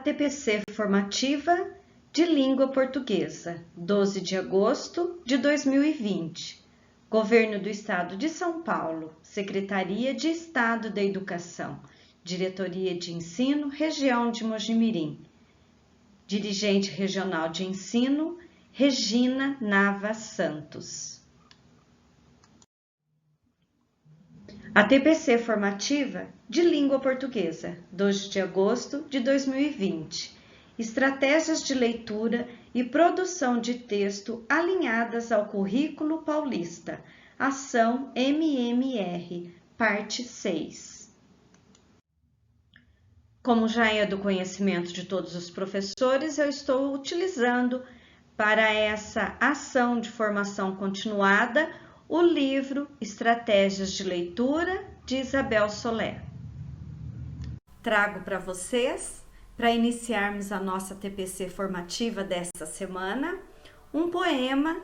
TPC formativa de língua portuguesa, 12 de agosto de 2020. Governo do Estado de São Paulo, Secretaria de Estado da Educação, Diretoria de Ensino, Região de Mojimirim. Dirigente Regional de Ensino, Regina Nava Santos. A TPC formativa de língua portuguesa, 12 de agosto de 2020. Estratégias de leitura e produção de texto alinhadas ao currículo paulista. Ação MMR, parte 6. Como já é do conhecimento de todos os professores, eu estou utilizando para essa ação de formação continuada o livro Estratégias de Leitura, de Isabel Soler. Trago para vocês, para iniciarmos a nossa TPC formativa desta semana, um poema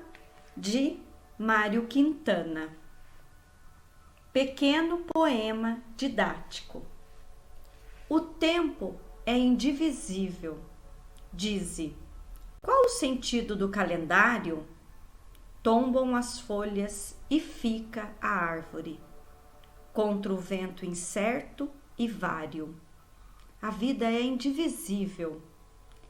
de Mário Quintana. Pequeno poema didático. O tempo é indivisível. Dize, qual o sentido do calendário? Tombam as folhas e fica a árvore, contra o vento incerto e vário. A vida é indivisível,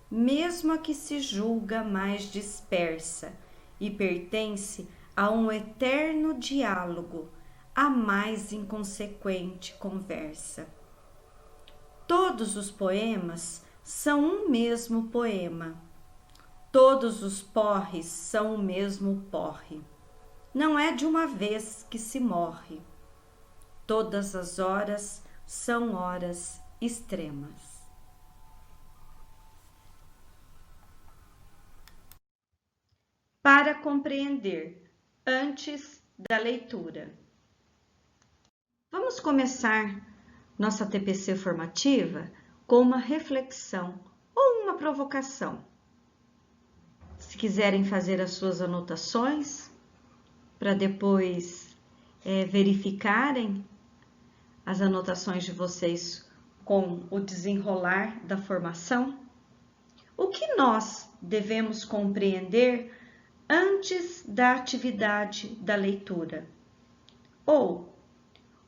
mesmo a que se julga mais dispersa e pertence a um eterno diálogo, a mais inconsequente conversa. Todos os poemas são um mesmo poema. Todos os porres são o mesmo porre. Não é de uma vez que se morre. Todas as horas são horas extremas. Para compreender, antes da leitura. Vamos começar nossa TPC formativa com uma reflexão ou uma provocação. Se quiserem fazer as suas anotações, para depois verificarem as anotações de vocês com o desenrolar da formação, o que nós devemos compreender antes da atividade da leitura? Ou,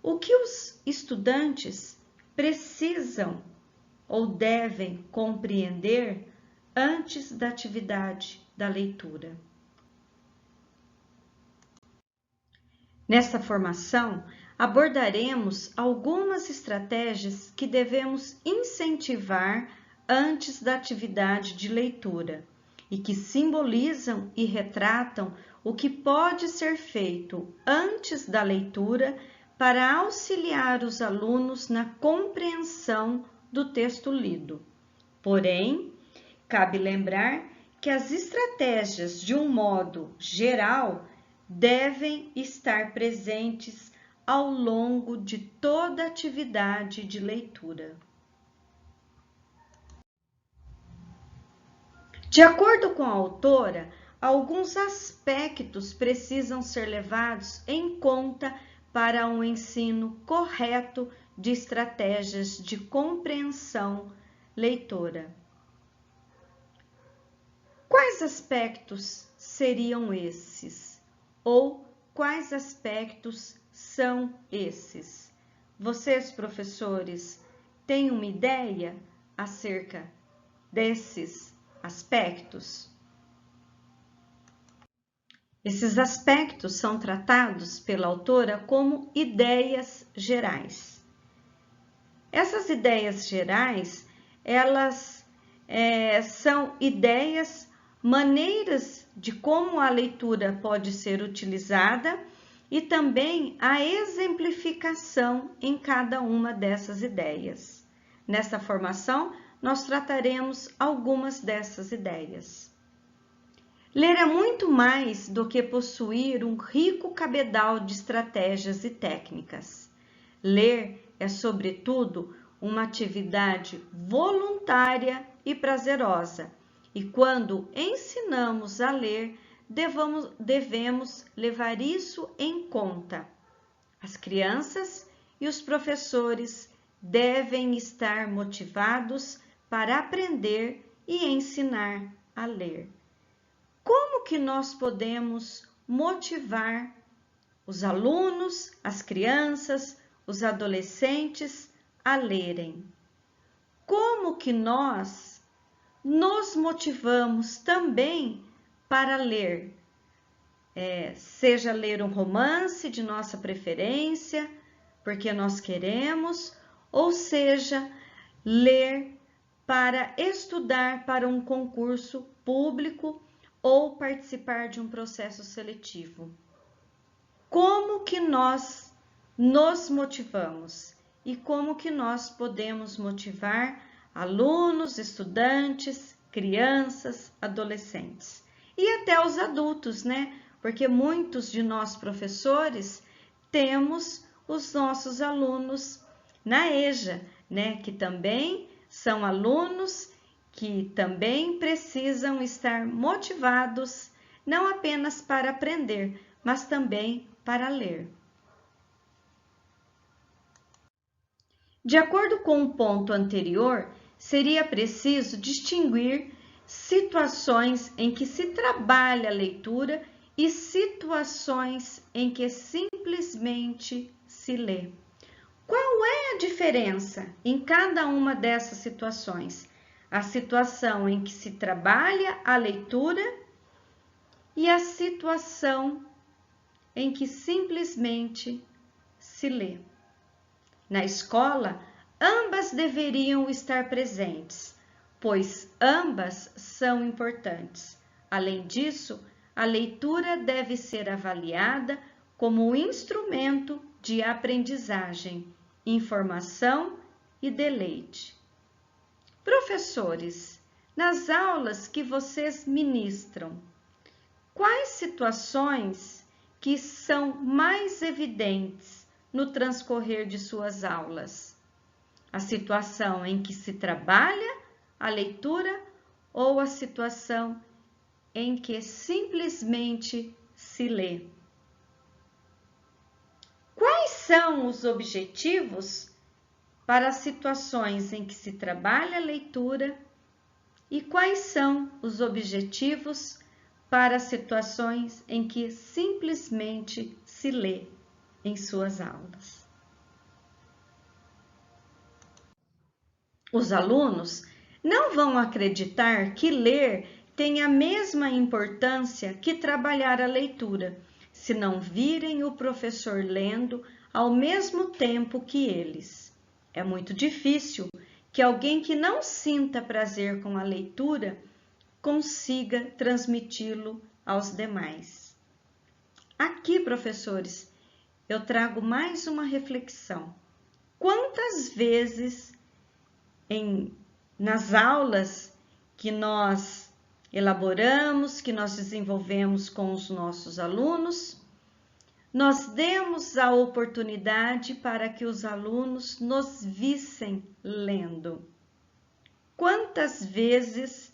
o que os estudantes precisam ou devem compreender antes da atividade da leitura? Nesta formação, abordaremos algumas estratégias que devemos incentivar antes da atividade de leitura e que simbolizam e retratam o que pode ser feito antes da leitura para auxiliar os alunos na compreensão do texto lido. Porém, cabe lembrar que as estratégias, de um modo geral, devem estar presentes ao longo de toda a atividade de leitura. De acordo com a autora, alguns aspectos precisam ser levados em conta para um ensino correto de estratégias de compreensão leitora. Quais aspectos seriam esses? Ou quais aspectos são esses? Vocês, professores, têm uma ideia acerca desses aspectos? Esses aspectos são tratados pela autora como ideias gerais. Essas ideias gerais, elas são ideias, maneiras de como a leitura pode ser utilizada e também a exemplificação em cada uma dessas ideias. Nesta formação, nós trataremos algumas dessas ideias. Ler é muito mais do que possuir um rico cabedal de estratégias e técnicas. Ler é, sobretudo, uma atividade voluntária e prazerosa. E quando ensinamos a ler, devemos levar isso em conta. As crianças e os professores devem estar motivados para aprender e ensinar a ler. Como que nós podemos motivar os alunos, as crianças, os adolescentes a lerem? Como que nós nos motivamos também para ler? Seja ler um romance de nossa preferência, porque nós queremos, ou seja, ler para estudar para um concurso público ou participar de um processo seletivo. Como que nós nos motivamos e como que nós podemos motivar alunos, estudantes, crianças, adolescentes e até os adultos, né? Porque muitos de nós professores temos os nossos alunos na EJA, né? Que também são alunos que também precisam estar motivados, não apenas para aprender, mas também para ler. De acordo com o ponto anterior, seria preciso distinguir situações em que se trabalha a leitura e situações em que simplesmente se lê. Qual é a diferença em cada uma dessas situações? A situação em que se trabalha a leitura e a situação em que simplesmente se lê. Na escola, ambas deveriam estar presentes, pois ambas são importantes. Além disso, a leitura deve ser avaliada como um instrumento de aprendizagem, informação e deleite. Professores, nas aulas que vocês ministram, quais situações que são mais evidentes no transcorrer de suas aulas? A situação em que se trabalha a leitura ou a situação em que simplesmente se lê? Quais são os objetivos para as situações em que se trabalha a leitura e quais são os objetivos para as situações em que simplesmente se lê em suas aulas? Os alunos não vão acreditar que ler tem a mesma importância que trabalhar a leitura, se não virem o professor lendo ao mesmo tempo que eles. É muito difícil que alguém que não sinta prazer com a leitura consiga transmiti-lo aos demais. Aqui, professores, eu trago mais uma reflexão. Quantas vezes nas aulas que nós elaboramos, que nós desenvolvemos com os nossos alunos, nós demos a oportunidade para que os alunos nos vissem lendo? Quantas vezes,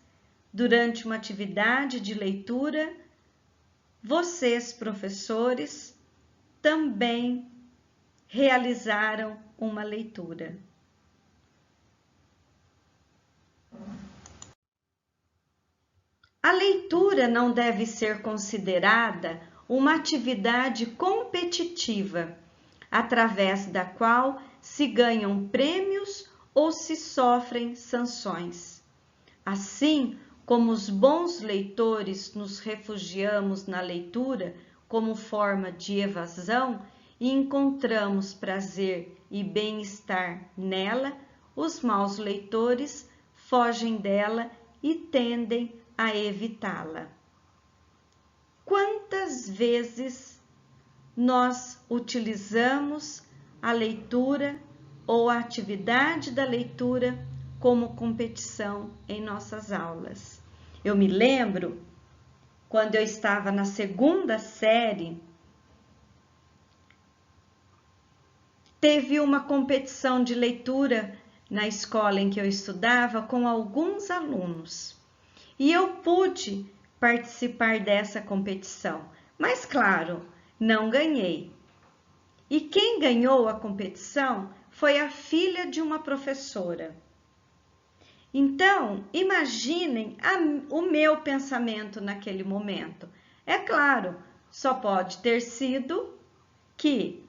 durante uma atividade de leitura, vocês, professores, também realizaram uma leitura? A leitura não deve ser considerada uma atividade competitiva, através da qual se ganham prêmios ou se sofrem sanções. Assim como os bons leitores nos refugiamos na leitura como forma de evasão e encontramos prazer e bem-estar nela, os maus leitores fogem dela e tendem a evitá-la. Quantas vezes nós utilizamos a leitura ou a atividade da leitura como competição em nossas aulas? Eu me lembro, quando eu estava na 2ª série, teve uma competição de leitura na escola em que eu estudava com alguns alunos. E eu pude participar dessa competição, mas claro, não ganhei. E quem ganhou a competição foi a filha de uma professora. Então, imaginem o meu pensamento naquele momento. É claro, só pode ter sido que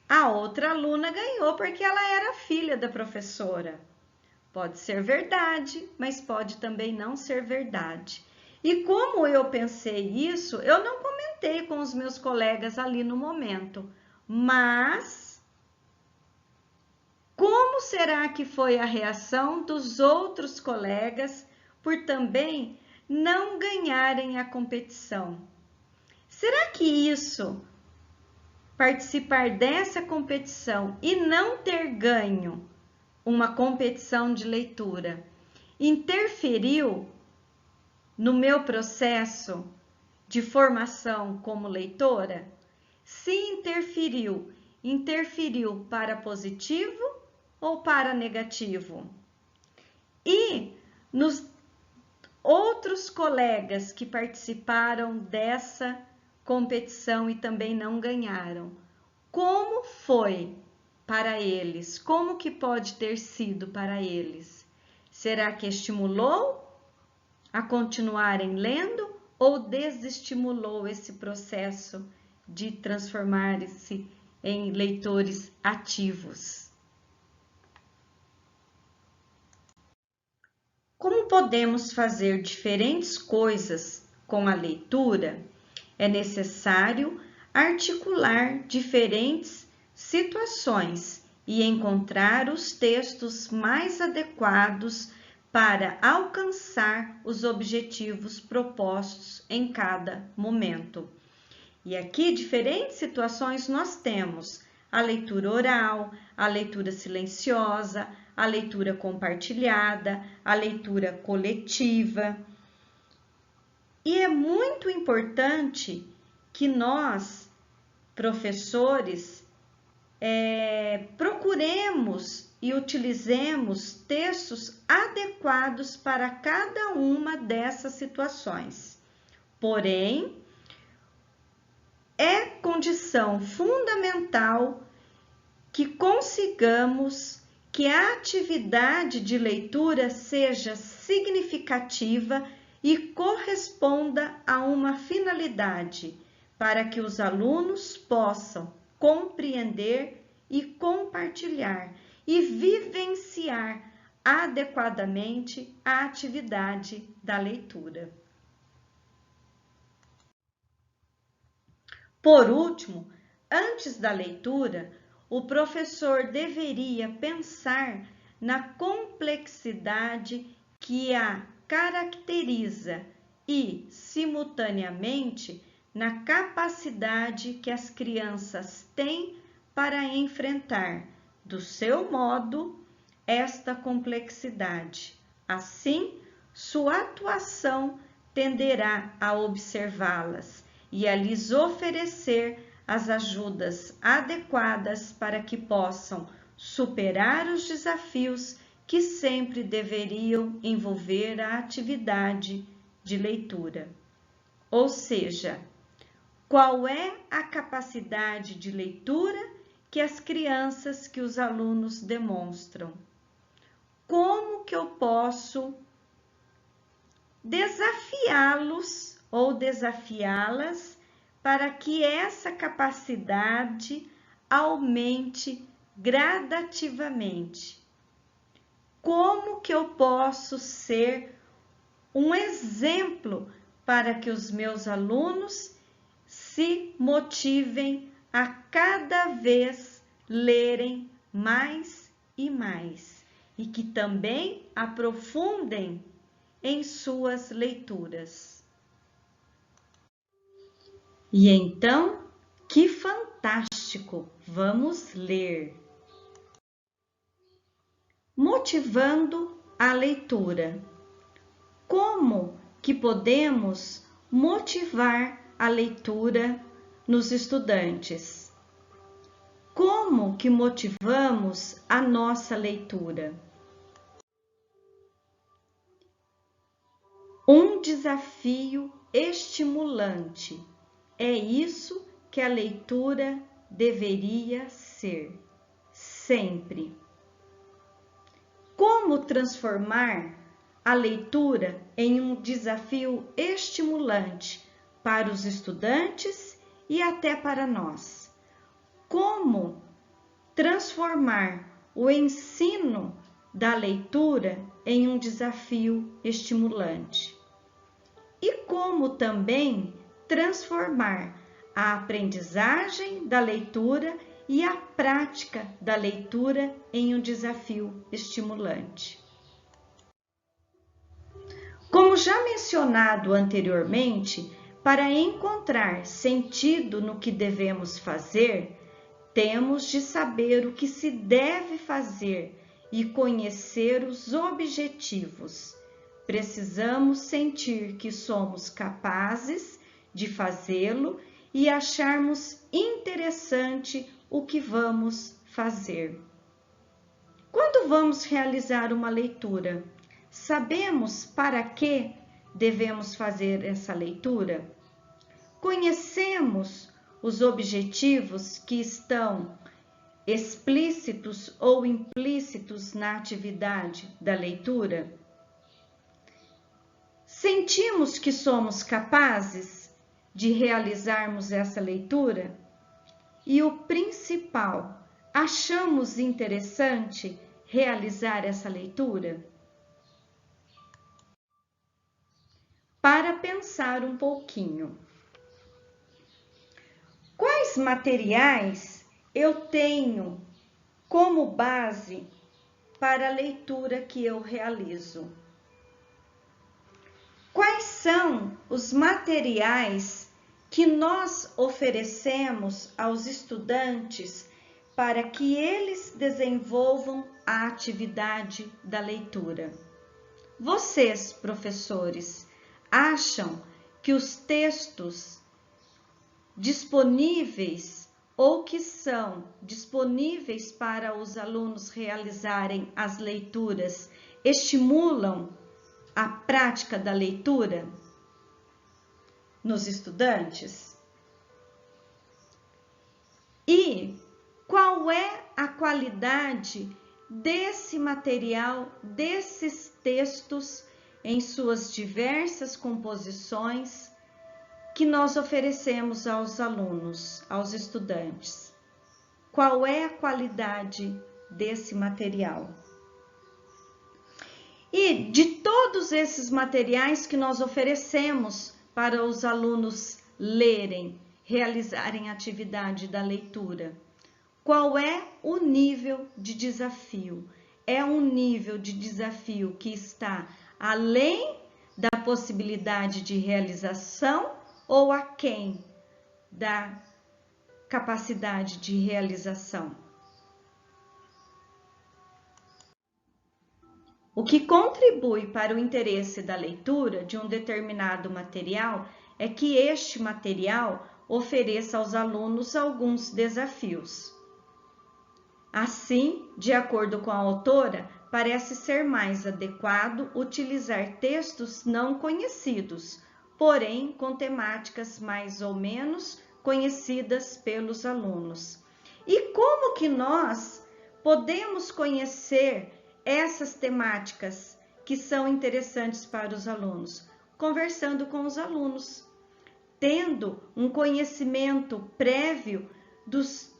a outra aluna ganhou porque ela era filha da professora. Pode ser verdade, mas pode também não ser verdade. E como eu pensei isso, eu não comentei com os meus colegas ali no momento, mas como será que foi a reação dos outros colegas por também não ganharem a competição? Será que isso, participar dessa competição e não ter ganho uma competição de leitura, interferiu no meu processo de formação como leitora? Se interferiu, interferiu para positivo ou para negativo? E nos outros colegas que participaram dessa competição e também não ganharam, como foi para eles? Como que pode ter sido para eles? Será que estimulou a continuarem lendo ou desestimulou esse processo de transformar-se em leitores ativos? Como podemos fazer diferentes coisas com a leitura? É necessário articular diferentes situações e encontrar os textos mais adequados para alcançar os objetivos propostos em cada momento. E aqui diferentes situações nós temos a leitura oral, a leitura silenciosa, a leitura compartilhada, a leitura coletiva. E é muito importante que nós, professores, procuremos e utilizemos textos adequados para cada uma dessas situações. Porém, é condição fundamental que consigamos que a atividade de leitura seja significativa e corresponda a uma finalidade, para que os alunos possam compreender e compartilhar e vivenciar adequadamente a atividade da leitura. Por último, antes da leitura, o professor deveria pensar na complexidade que a caracteriza e, simultaneamente, na capacidade que as crianças têm para enfrentar, do seu modo, esta complexidade. Assim, sua atuação tenderá a observá-las e a lhes oferecer as ajudas adequadas para que possam superar os desafios que sempre deveriam envolver a atividade de leitura. Ou seja, qual é a capacidade de leitura que as crianças, que os alunos demonstram? Como que eu posso desafiá-los ou desafiá-las para que essa capacidade aumente gradativamente? Como que eu posso ser um exemplo para que os meus alunos se motivem a cada vez lerem mais e mais e que também aprofundem em suas leituras? E então, que fantástico! Vamos ler. Motivando a leitura. Como que podemos motivar a leitura nos estudantes? Como que motivamos a nossa leitura? Um desafio estimulante. É isso que a leitura deveria ser, sempre. Como transformar a leitura em um desafio estimulante para os estudantes e até para nós. Como transformar o ensino da leitura em um desafio estimulante? E como também transformar a aprendizagem da leitura e a prática da leitura em um desafio estimulante? Como já mencionado anteriormente, para encontrar sentido no que devemos fazer, temos de saber o que se deve fazer e conhecer os objetivos. Precisamos sentir que somos capazes de fazê-lo e acharmos interessante o que vamos fazer. Quando vamos realizar uma leitura, sabemos para que devemos fazer essa leitura? Conhecemos os objetivos que estão explícitos ou implícitos na atividade da leitura? Sentimos que somos capazes de realizarmos essa leitura? E o principal, achamos interessante realizar essa leitura? Para pensar um pouquinho. Quais materiais eu tenho como base para a leitura que eu realizo? Quais são os materiais que nós oferecemos aos estudantes para que eles desenvolvam a atividade da leitura? Vocês, professores, acham que os textos disponíveis ou que são disponíveis para os alunos realizarem as leituras estimulam a prática da leitura nos estudantes? E qual é a qualidade desse material, desses textos em suas diversas composições que nós oferecemos aos alunos, aos estudantes? Qual é a qualidade desse material? E de todos esses materiais que nós oferecemos para os alunos lerem, realizarem a atividade da leitura, qual é o nível de desafio? É um nível de desafio que está além da possibilidade de realização ou aquém da capacidade de realização? O que contribui para o interesse da leitura de um determinado material é que este material ofereça aos alunos alguns desafios. Assim, de acordo com a autora, parece ser mais adequado utilizar textos não conhecidos, porém com temáticas mais ou menos conhecidas pelos alunos. E como que nós podemos conhecer essas temáticas que são interessantes para os alunos? Conversando com os alunos, tendo um conhecimento prévio dos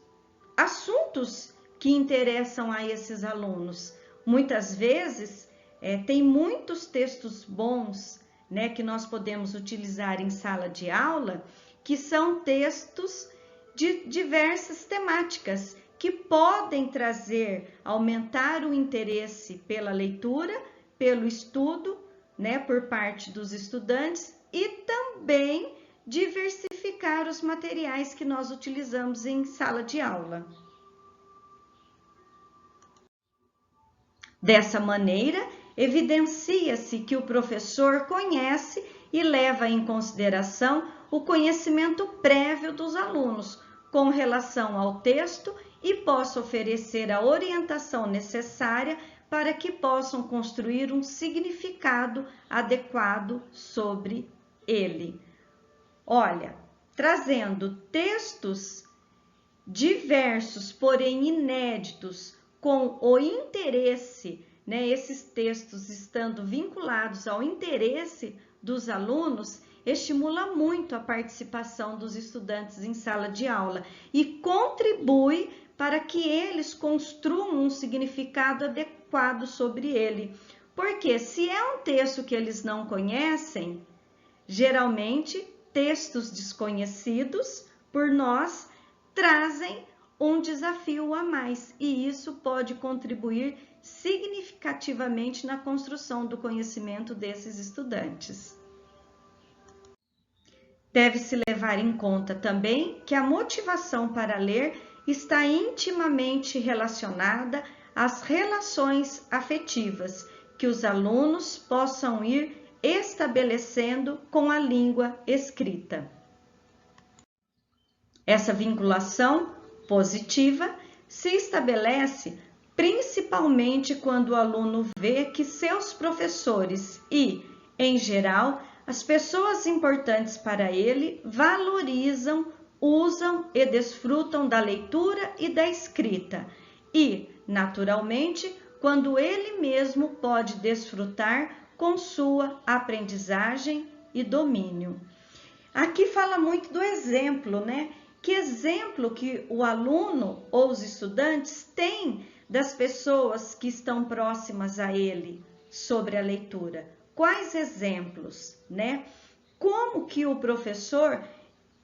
assuntos que interessam a esses alunos. Muitas vezes, tem muitos textos bons, né, que nós podemos utilizar em sala de aula, que são textos de diversas temáticas, que podem trazer, aumentar o interesse pela leitura, pelo estudo, né, por parte dos estudantes, e também diversificar os materiais que nós utilizamos em sala de aula. Dessa maneira, evidencia-se que o professor conhece e leva em consideração o conhecimento prévio dos alunos com relação ao texto e possa oferecer a orientação necessária para que possam construir um significado adequado sobre ele. Olha, trazendo textos diversos, porém inéditos, com o interesse né, esses textos estando vinculados ao interesse dos alunos, estimula muito a participação dos estudantes em sala de aula e contribui para que eles construam um significado adequado sobre ele. Porque se é um texto que eles não conhecem, geralmente textos desconhecidos por nós trazem um desafio a mais, e isso pode contribuir significativamente na construção do conhecimento desses estudantes. Deve-se levar em conta também que a motivação para ler está intimamente relacionada às relações afetivas que os alunos possam ir estabelecendo com a língua escrita. Essa vinculação positiva se estabelece principalmente quando o aluno vê que seus professores e, em geral, as pessoas importantes para ele valorizam, usam e desfrutam da leitura e da escrita e, naturalmente, quando ele mesmo pode desfrutar com sua aprendizagem e domínio. Aqui fala muito do exemplo, né? Que exemplo que o aluno ou os estudantes têm das pessoas que estão próximas a ele sobre a leitura? Quais exemplos, né? Como que o professor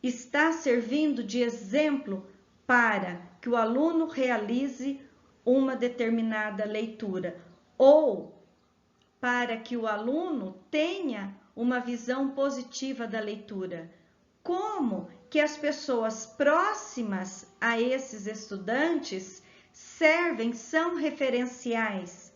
está servindo de exemplo para que o aluno realize uma determinada leitura ou para que o aluno tenha uma visão positiva da leitura? Como que as pessoas próximas a esses estudantes são referenciais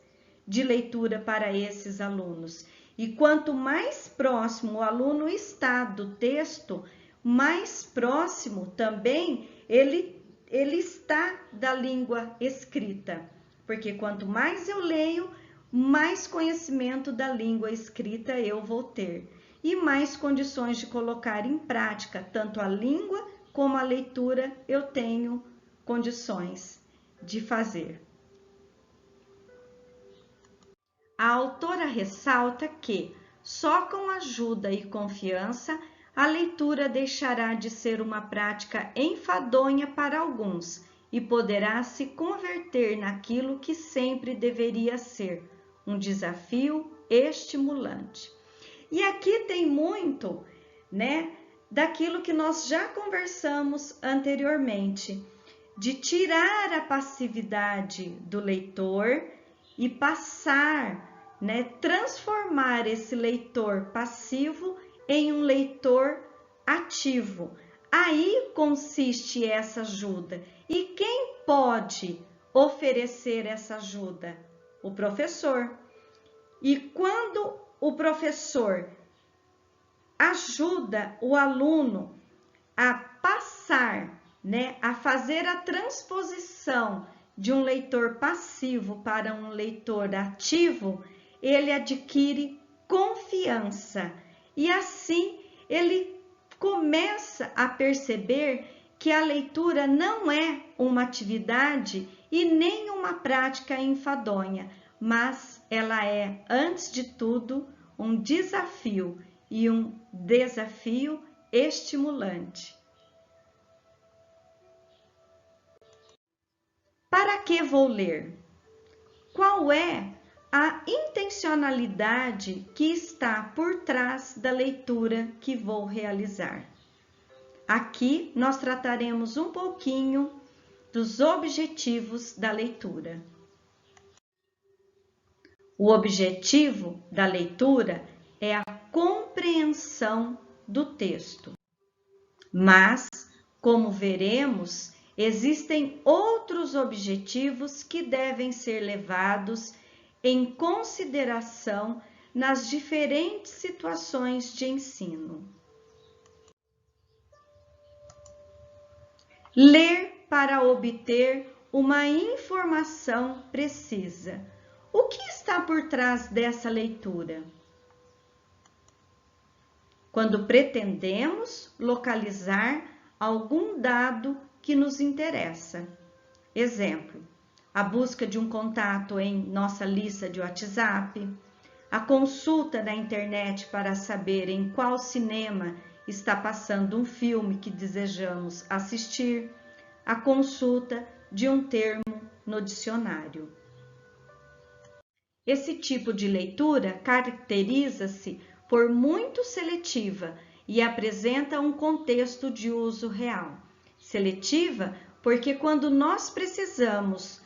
de leitura para esses alunos? E quanto mais próximo o aluno está do texto, mais próximo também ele está da língua escrita. Porque quanto mais eu leio, mais conhecimento da língua escrita eu vou ter e mais condições de colocar em prática tanto a língua como a leitura eu tenho condições de fazer. A autora ressalta que só com ajuda e confiança a leitura deixará de ser uma prática enfadonha para alguns e poderá se converter naquilo que sempre deveria ser, um desafio estimulante. E aqui tem muito, né, daquilo que nós já conversamos anteriormente, de tirar a passividade do leitor e passar, né, transformar esse leitor passivo em um leitor ativo. Aí consiste essa ajuda. E quem pode oferecer essa ajuda? O professor. E quando o professor ajuda o aluno a passar, né, a fazer a transposição de um leitor passivo para um leitor ativo, ele adquire confiança e assim ele começa a perceber que a leitura não é uma atividade e nem uma prática enfadonha, mas ela é, antes de tudo, um desafio e um desafio estimulante. Para que vou ler? Qual é a intencionalidade que está por trás da leitura que vou realizar? Aqui nós trataremos um pouquinho dos objetivos da leitura. O objetivo da leitura é a compreensão do texto. Mas, como veremos, existem outros objetivos que devem ser levados em consideração nas diferentes situações de ensino. Ler para obter uma informação precisa. O que está por trás dessa leitura? Quando pretendemos localizar algum dado que nos interessa. Exemplo, a busca de um contato em nossa lista de WhatsApp, a consulta na internet para saber em qual cinema está passando um filme que desejamos assistir, a consulta de um termo no dicionário. Esse tipo de leitura caracteriza-se por muito seletiva e apresenta um contexto de uso real. Seletiva porque quando nós precisamos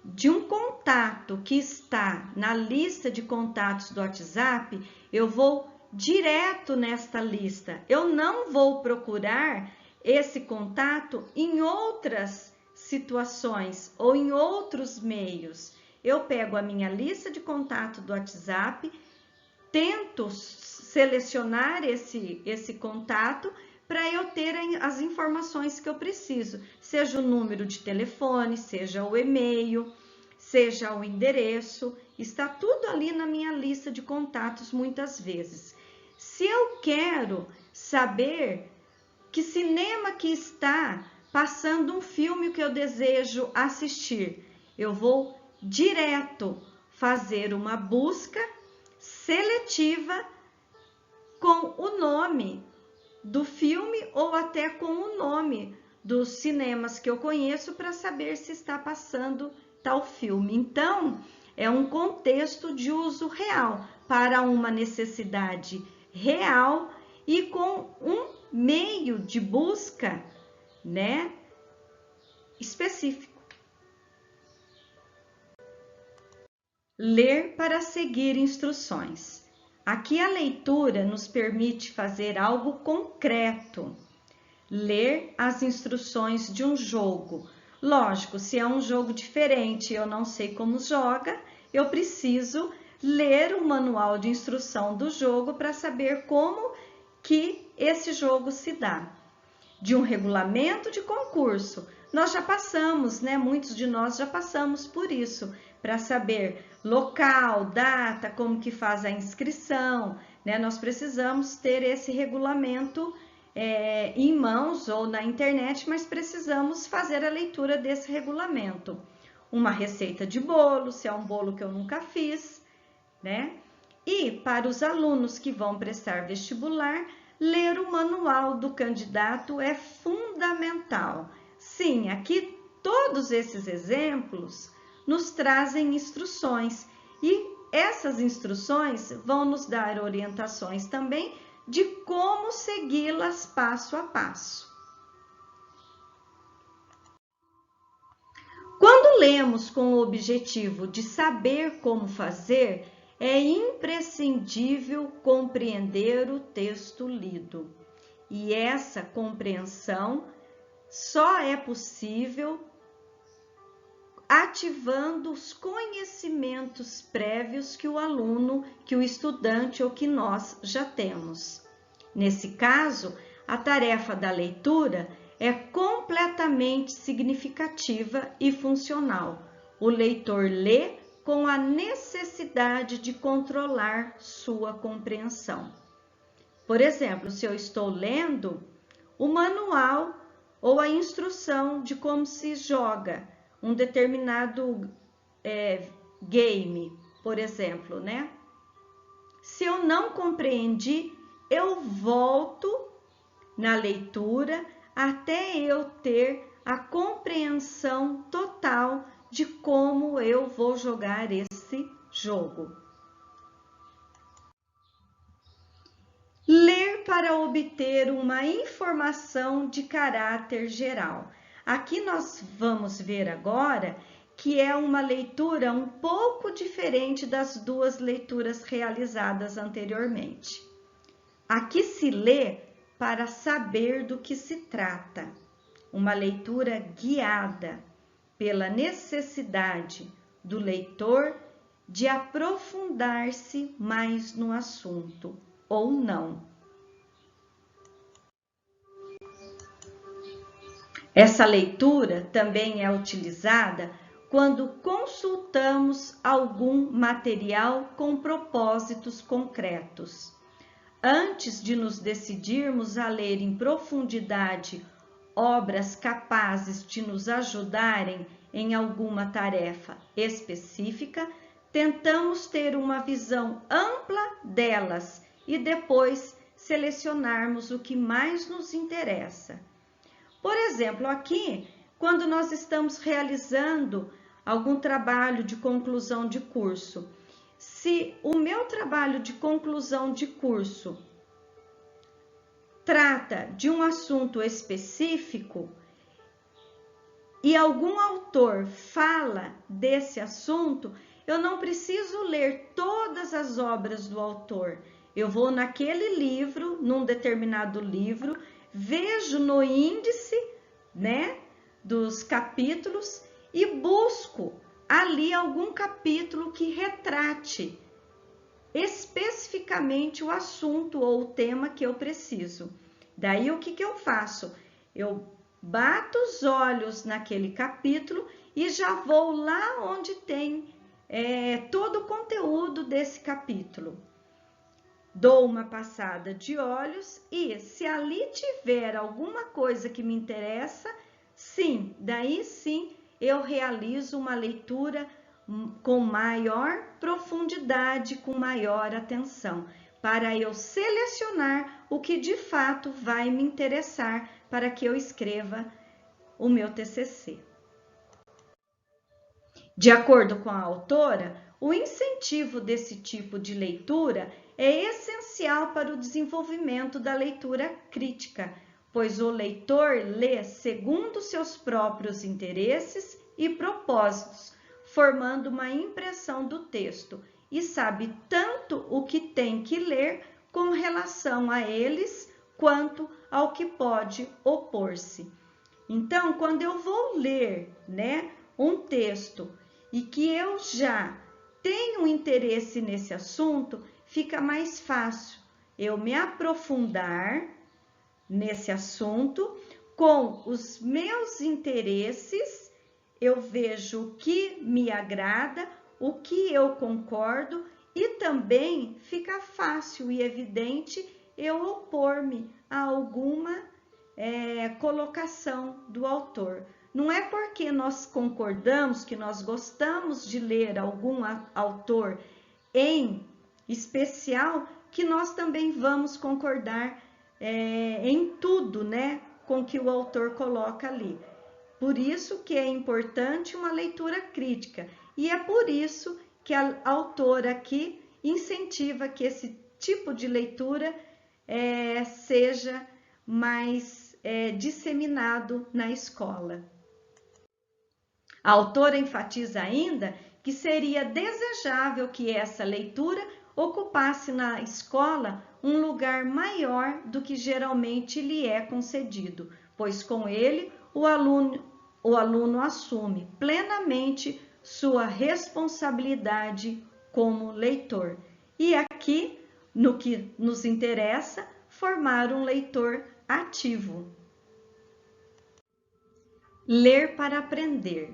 de um contato que está na lista de contatos do WhatsApp, eu vou direto nesta lista. Eu não vou procurar esse contato em outras situações ou em outros meios. Eu pego a minha lista de contato do WhatsApp, tento selecionar esse contato para eu ter as informações que eu preciso, seja o número de telefone, seja o e-mail, seja o endereço, está tudo ali na minha lista de contatos muitas vezes. Se eu quero saber que cinema que está passando um filme que eu desejo assistir, eu vou direto fazer uma busca seletiva com o nome do filme ou até com o nome dos cinemas que eu conheço para saber se está passando tal filme. Então, é um contexto de uso real para uma necessidade real e com um meio de busca, né, específico. Ler para seguir instruções. Aqui a leitura nos permite fazer algo concreto. Ler as instruções de um jogo. Lógico, se é um jogo diferente e eu não sei como joga, eu preciso ler o manual de instrução do jogo para saber como que esse jogo se dá. De um regulamento de concurso, nós já passamos, né? Muitos de nós já passamos por isso, para saber local, data, como que faz a inscrição, né? Nós precisamos ter esse regulamento em mãos ou na internet, mas precisamos fazer a leitura desse regulamento. Uma receita de bolo, se é um bolo que eu nunca fiz, né? E para os alunos que vão prestar vestibular, ler o manual do candidato é fundamental. Sim, aqui todos esses exemplos nos trazem instruções e essas instruções vão nos dar orientações também de como segui-las passo a passo. Quando lemos com o objetivo de saber como fazer, é imprescindível compreender o texto lido. E essa compreensão só é possível ativando os conhecimentos prévios que o aluno, que o estudante ou que nós já temos. Nesse caso, a tarefa da leitura é completamente significativa e funcional. O leitor lê com a necessidade de controlar sua compreensão. Por exemplo, se eu estou lendo o manual ou a instrução de como se joga um determinado game, por exemplo, né? Se eu não compreendi, eu volto na leitura até eu ter a compreensão total de como eu vou jogar esse jogo. Ler para obter uma informação de caráter geral. Aqui nós vamos ver agora que é uma leitura um pouco diferente das duas leituras realizadas anteriormente. Aqui se lê para saber do que se trata, uma leitura guiada pela necessidade do leitor de aprofundar-se mais no assunto, ou não. Essa leitura também é utilizada quando consultamos algum material com propósitos concretos. Antes de nos decidirmos a ler em profundidade obras capazes de nos ajudarem em alguma tarefa específica, tentamos ter uma visão ampla delas e depois selecionarmos o que mais nos interessa. Por exemplo, aqui, quando nós estamos realizando algum trabalho de conclusão de curso, se o meu trabalho de conclusão de curso trata de um assunto específico e algum autor fala desse assunto, eu não preciso ler todas as obras do autor. Eu vou naquele livro, num determinado livro, vejo no índice, né, dos capítulos e busco ali algum capítulo que retrate especificamente o assunto ou o tema que eu preciso. Daí o que eu faço? Eu bato os olhos naquele capítulo e já vou lá onde tem todo o conteúdo desse capítulo. Dou uma passada de olhos e se ali tiver alguma coisa que me interessa, sim, daí sim eu realizo uma leitura com maior profundidade, com maior atenção, para eu selecionar o que de fato vai me interessar para que eu escreva o meu TCC. De acordo com a autora, o incentivo desse tipo de leitura é essencial para o desenvolvimento da leitura crítica, pois o leitor lê segundo seus próprios interesses e propósitos, formando uma impressão do texto e sabe tanto o que tem que ler com relação a eles, quanto ao que pode opor-se. Então, quando eu vou ler, um texto e que eu já tenho interesse nesse assunto, fica mais fácil eu me aprofundar nesse assunto com os meus interesses. Eu vejo o que me agrada, o que eu concordo e também fica fácil e evidente eu opor-me a alguma colocação do autor. Não é porque nós concordamos, que nós gostamos de ler algum autor em especial, que nós também vamos concordar em tudo, com que o autor coloca ali. Por isso que é importante uma leitura crítica e é por isso que a autora aqui incentiva que esse tipo de leitura seja mais disseminado na escola. A autora enfatiza ainda que seria desejável que essa leitura ocupasse na escola um lugar maior do que geralmente lhe é concedido, pois com ele o aluno assume plenamente sua responsabilidade como leitor. E aqui, no que nos interessa, formar um leitor ativo. Ler para aprender.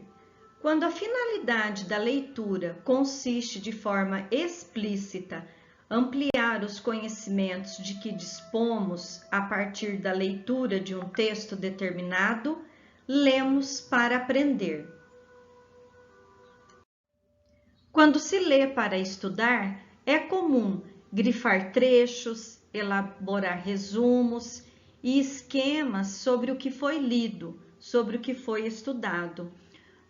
Quando a finalidade da leitura consiste de forma explícita ampliar os conhecimentos de que dispomos a partir da leitura de um texto determinado, lemos para aprender. Quando se lê para estudar, é comum grifar trechos, elaborar resumos e esquemas sobre o que foi lido, sobre o que foi estudado.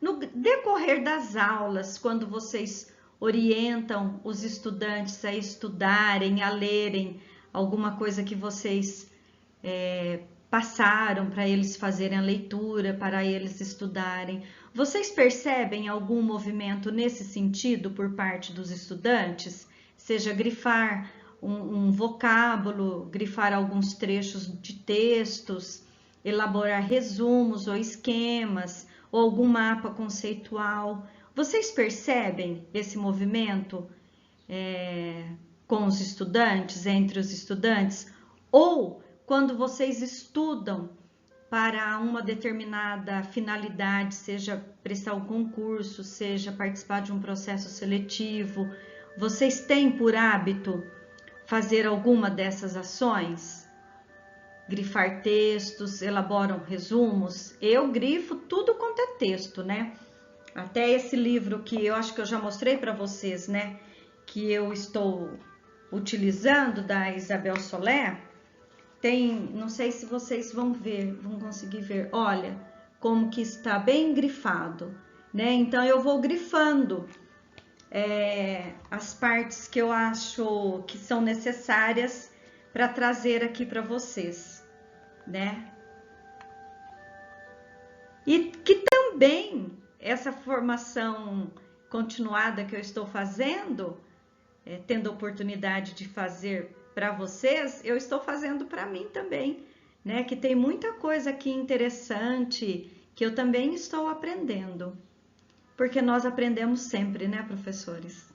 No decorrer das aulas, quando vocês orientam os estudantes a estudarem, a lerem alguma coisa que vocês passaram para eles fazerem a leitura, para eles estudarem, vocês percebem algum movimento nesse sentido por parte dos estudantes? Seja grifar um vocábulo, grifar alguns trechos de textos, elaborar resumos ou esquemas, ou algum mapa conceitual. Vocês percebem esse movimento com os estudantes, entre os estudantes? Ou quando vocês estudam para uma determinada finalidade, seja prestar algum curso, seja participar de um processo seletivo, vocês têm por hábito fazer alguma dessas ações? grifar textos, elaboram resumos. Eu grifo tudo quanto é texto, né? Até esse livro que eu acho que eu já mostrei para vocês, né? Que eu estou utilizando, da Isabel Soler, tem, não sei se vocês vão ver, vão conseguir ver, olha como que está bem grifado, né? Então eu vou grifando as partes que eu acho que são necessárias para trazer aqui para vocês, né? E que também essa formação continuada que eu estou fazendo, tendo a oportunidade de fazer para vocês, eu estou fazendo para mim também, né? Que tem muita coisa aqui interessante que eu também estou aprendendo, porque nós aprendemos sempre, né, professores?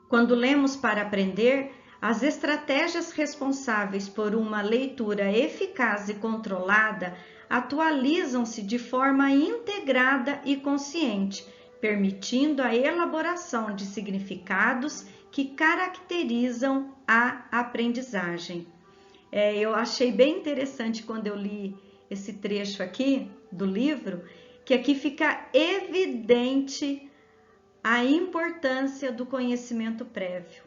Quando lemos para aprender, as estratégias responsáveis por uma leitura eficaz e controlada atualizam-se de forma integrada e consciente, permitindo a elaboração de significados que caracterizam a aprendizagem. Eu achei bem interessante quando eu li esse trecho aqui do livro, que aqui fica evidente a importância do conhecimento prévio,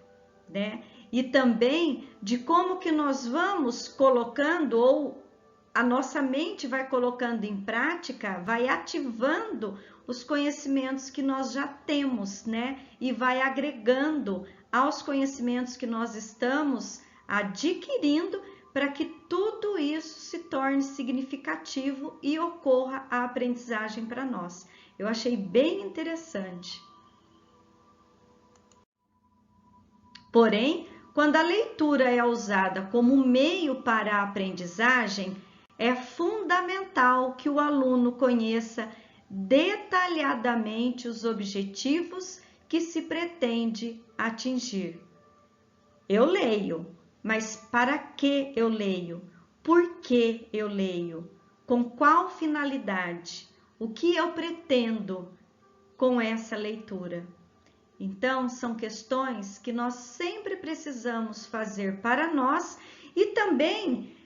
né? E também de como que nós vamos colocando, ou a nossa mente vai colocando em prática, vai ativando os conhecimentos que nós já temos, né? E vai agregando aos conhecimentos que nós estamos adquirindo, para que tudo isso se torne significativo e ocorra a aprendizagem para nós. Eu achei bem interessante. Porém, quando a leitura é usada como meio para a aprendizagem, é fundamental que o aluno conheça detalhadamente os objetivos que se pretende atingir. Eu leio, mas para que eu leio? Por que eu leio? Com qual finalidade? O que eu pretendo com essa leitura? Então, são questões que nós sempre precisamos fazer para nós, e também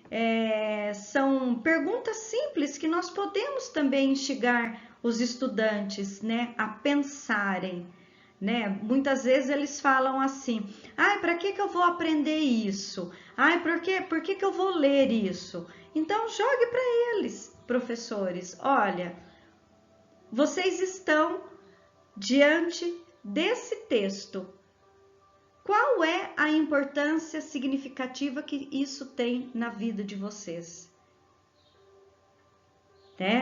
são perguntas simples que nós podemos também instigar os estudantes, né, a pensarem, né? Muitas vezes eles falam assim: ai, para que eu vou aprender isso? Ai, por que eu vou ler isso? Então, jogue para eles, professores: olha, vocês estão diante desse texto. Qual é a importância significativa que isso tem na vida de vocês?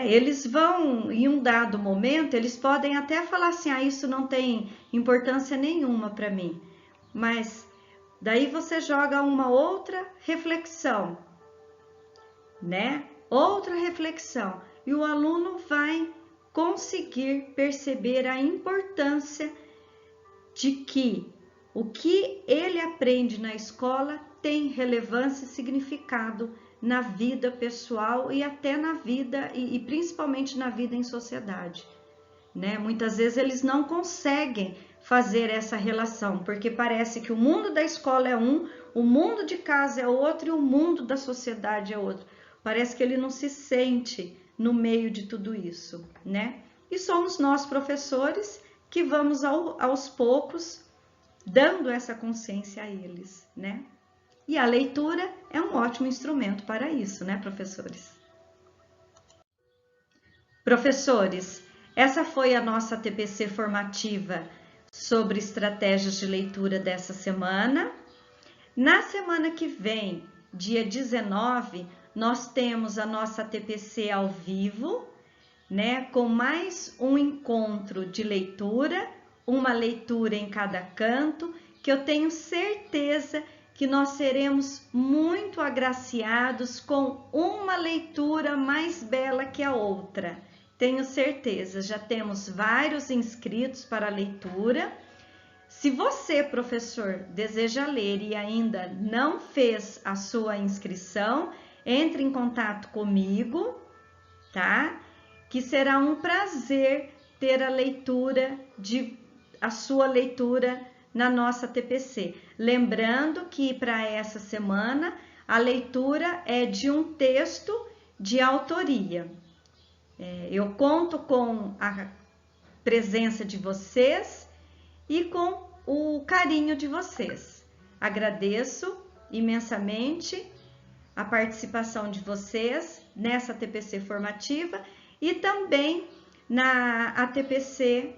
Eles vão, em um dado momento, eles podem até falar assim: ah, isso não tem importância nenhuma para mim. Mas daí você joga uma outra reflexão, né? Outra reflexão. E o aluno vai conseguir perceber a importância de que o que ele aprende na escola tem relevância e significado na vida pessoal e até na vida, e principalmente na vida em sociedade, né? Muitas vezes eles não conseguem fazer essa relação, porque parece que o mundo da escola é um, o mundo de casa é outro e o mundo da sociedade é outro. Parece que ele não se sente no meio de tudo isso, né? E somos nós, professores, que vamos aos poucos dando essa consciência a eles, né? E a leitura é um ótimo instrumento para isso, né, professores? Professores, essa foi a nossa TPC formativa sobre estratégias de leitura dessa semana. Na semana que vem, dia 19, nós temos a nossa TPC ao vivo, né, com mais um encontro de leitura, uma leitura em cada canto, que eu tenho certeza que nós seremos muito agraciados com uma leitura mais bela que a outra. Tenho certeza, já temos vários inscritos para a leitura. Se você, professor, deseja ler e ainda não fez a sua inscrição, entre em contato comigo, tá? Que será um prazer ter a sua leitura na nossa TPC. Lembrando que para essa semana a leitura é de um texto de autoria. Eu conto com a presença de vocês e com o carinho de vocês. Agradeço imensamente a participação de vocês nessa TPC formativa e também na ATPC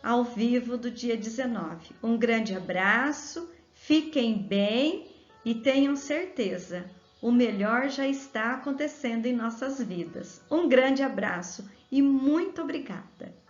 ao vivo do dia 19. Um grande abraço, fiquem bem e tenham certeza, o melhor já está acontecendo em nossas vidas. Um grande abraço e muito obrigada!